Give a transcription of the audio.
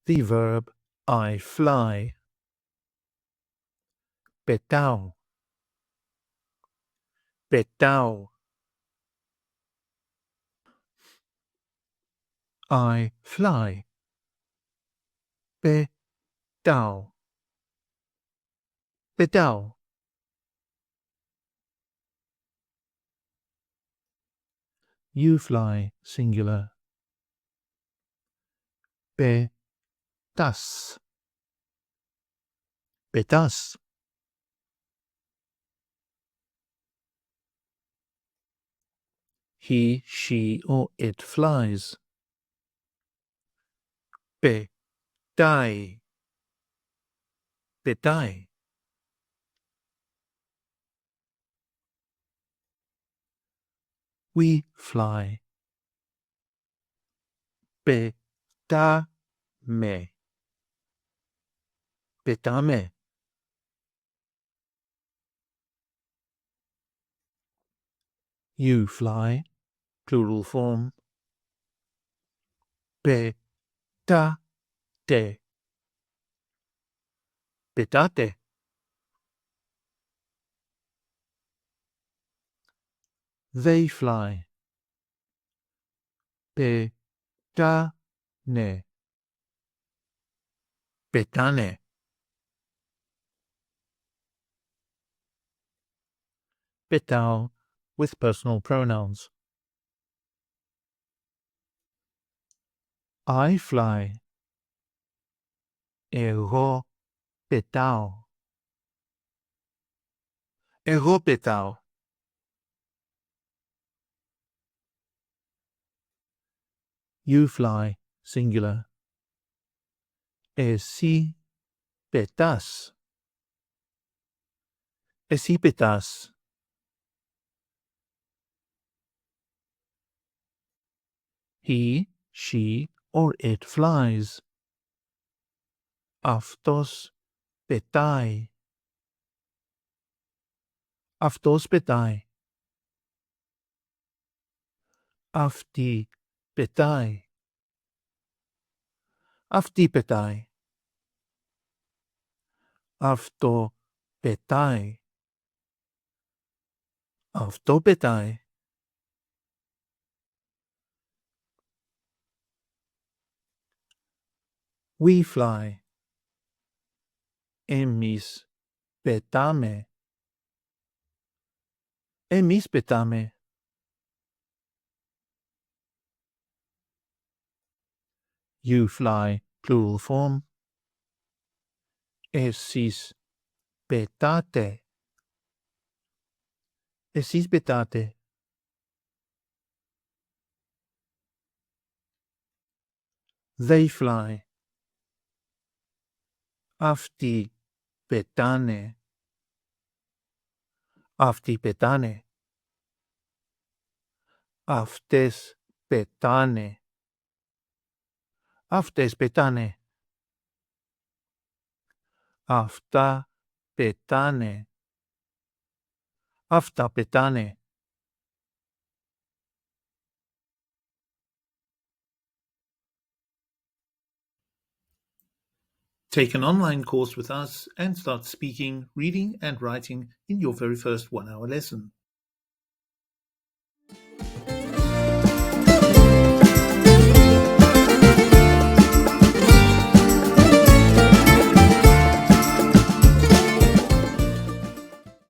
the verb I fly. Πετάω. Πετάω. I fly. Πετάω. Πετάω. You fly, singular. Πετάς. Πετάς. He, she, or it flies. Πετάει. Πετάει. We fly. Πετάμε. Πετάμε. You fly, plural form. Πετάτε. Πετάτε. They fly. Πετάνε. Πετάνε. Πετάω with personal pronouns. I fly. Εγώ πετάω. Εγώ πετάω. You fly, singular. Εσύ πετάς. Εσύ πετάς. He, she, or it flies. Αυτός πετάει. Αυτός πετάει. Αυτή πετάει. Αυτή πετάει. Αυτό πετάει. Αυτό πετάει. We fly. Εμείς πετάμε. Εμείς πετάμε. You fly, plural form. Εσείς πετάτε. Εσείς πετάτε. They fly. Αυτοί πετάνε. Αυτοί πετάνε. Αυτές πετάνε. Αυτές πετάνε. Αυτά πετάνε. Αυτά πετάνε. Take an online course with us and start speaking, reading and writing in your very first 1-hour lesson.